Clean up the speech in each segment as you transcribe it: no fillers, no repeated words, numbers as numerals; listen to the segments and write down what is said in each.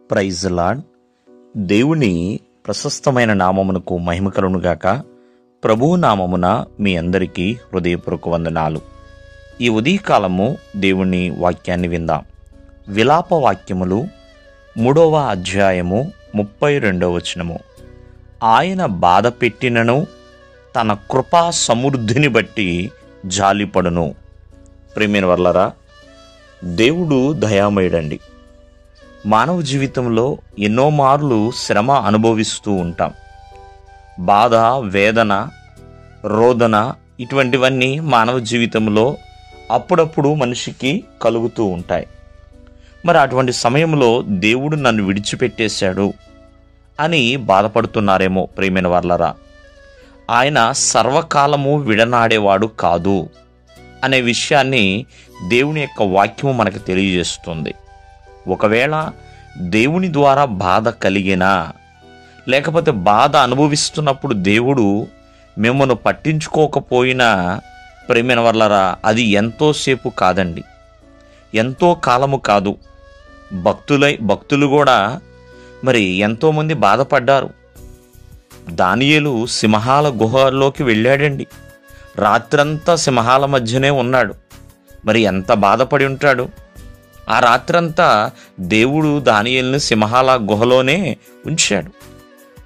Praise lord. దేవుని ప్రశస్తమైన నామమునకు మహిమ కలుగునుగాక. ప్రభువు నామమున మీ అందరికీ హృదయపూర్వక వందనాలు. ఈ ఉదయకాలము దేవుని వాక్యాన్ని విందాం. విలాప వాక్యములు 3వ అధ్యాయము 32వ వచనము. ఆయన బాధ పెట్టినను తన కృపా సమృద్ధిని బట్టి జాలిపడును. ప్రియమైన వర్లరా, దేవుడు దయామయుడండి. మానవ జీవితంలో ఎన్నో మార్లు శ్రమ అనుభవిస్తూ ఉంటాం. బాధ, వేదన, రోదన ఇటువంటివన్నీ మానవ జీవితంలో అప్పుడప్పుడు మనిషికి కలుగుతూ ఉంటాయి. మరి అటువంటి సమయంలో దేవుడు నన్ను విడిచిపెట్టేశాడు అని బాధపడుతున్నారేమో ప్రియమైన వర్లరా. ఆయన సర్వకాలము విడనాడేవాడు కాదు అనే విషయాన్ని దేవుని యొక్క వాక్యము మనకు తెలియజేస్తుంది. ఒకవేళ దేవుని ద్వారా బాధ కలిగినా, లేకపోతే బాధ అనుభవిస్తున్నప్పుడు దేవుడు మిమ్మల్ని పట్టించుకోకపోయినా ప్రేమైన వర్లరా, అది ఎంతోసేపు కాదండి, ఎంతో కాలము కాదు. భక్తులు కూడా మరి ఎంతోమంది బాధపడ్డారు. దానియేలు సింహాల గుహలోకి వెళ్ళాడండి. రాత్రంతా సింహాల మధ్యనే ఉన్నాడు. మరి ఎంత బాధపడి ఉంటాడు. ఆ రాత్రంతా దేవుడు దానియేలును సింహాల గుహలోనే ఉంచాడు.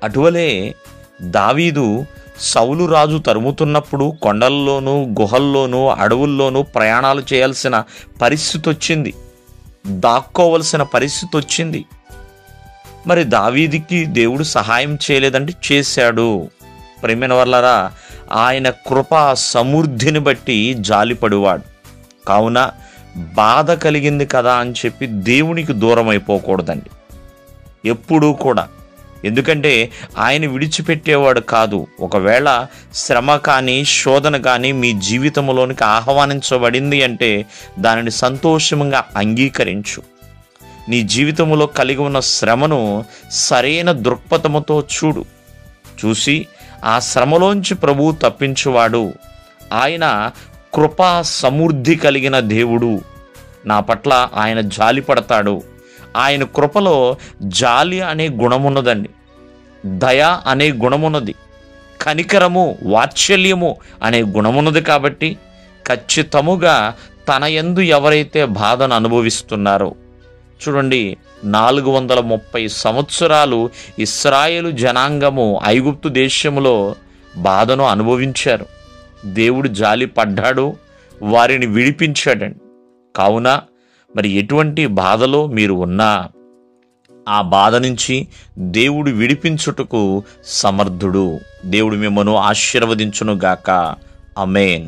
అటువలే దావీదు సౌలు రాజు తరుముతున్నప్పుడు కొండల్లోనూ, గుహల్లోనూ, అడవుల్లోనూ ప్రయాణాలు చేయాల్సిన పరిస్థితి వచ్చింది. దాక్కోవలసిన పరిస్థితి వచ్చింది. మరి దావీదుకి దేవుడు సహాయం చేయలేదంటే చేశాడు. ప్రియమైన వర్లరా, ఆయన కృపా సమృద్ధిని బట్టి జాలిపడువాడు. కావున బాధ కలిగింది కదా అని చెప్పి దేవునికి దూరం అయిపోకూడదండి ఎప్పుడూ కూడా. ఎందుకంటే ఆయన విడిచిపెట్టేవాడు కాదు. ఒకవేళ శ్రమ కానీ, శోధన కానీ మీ జీవితంలోనికి ఆహ్వానించబడింది అంటే దానిని సంతోషంగా అంగీకరించు. నీ జీవితంలో కలిగి ఉన్న శ్రమను సరైన దృక్పథముతో చూసి ఆ శ్రమలోంచి ప్రభువు తప్పించువాడు. ఆయన కృపా సమృద్ధి కలిగిన దేవుడు. నా పట్ల ఆయన జాలి పడతాడు. ఆయన కృపలో జాలి అనే గుణమున్నదండి, దయ అనే గుణమున్నది, కనికరము, వాత్సల్యము అనే గుణమున్నది. కాబట్టి ఖచ్చితముగా తన యందు ఎవరైతే బాధను అనుభవిస్తున్నారో, చూడండి, 430 సంవత్సరాలు ఇశ్రాయేలు జనాంగము ఐగుప్తు దేశములో బాధను అనుభవించారు. దేవుడు జాలి పడ్డాడు, వారిని విడిపించాడండి. కావున మరి ఎటువంటి బాధలో మీరు ఉన్నా ఆ బాధ నుంచి దేవుడు విడిపించుటకు సమర్థుడు. దేవుడు మిమ్మల్ని ఆశీర్వదించునుగాక. ఆమేన్.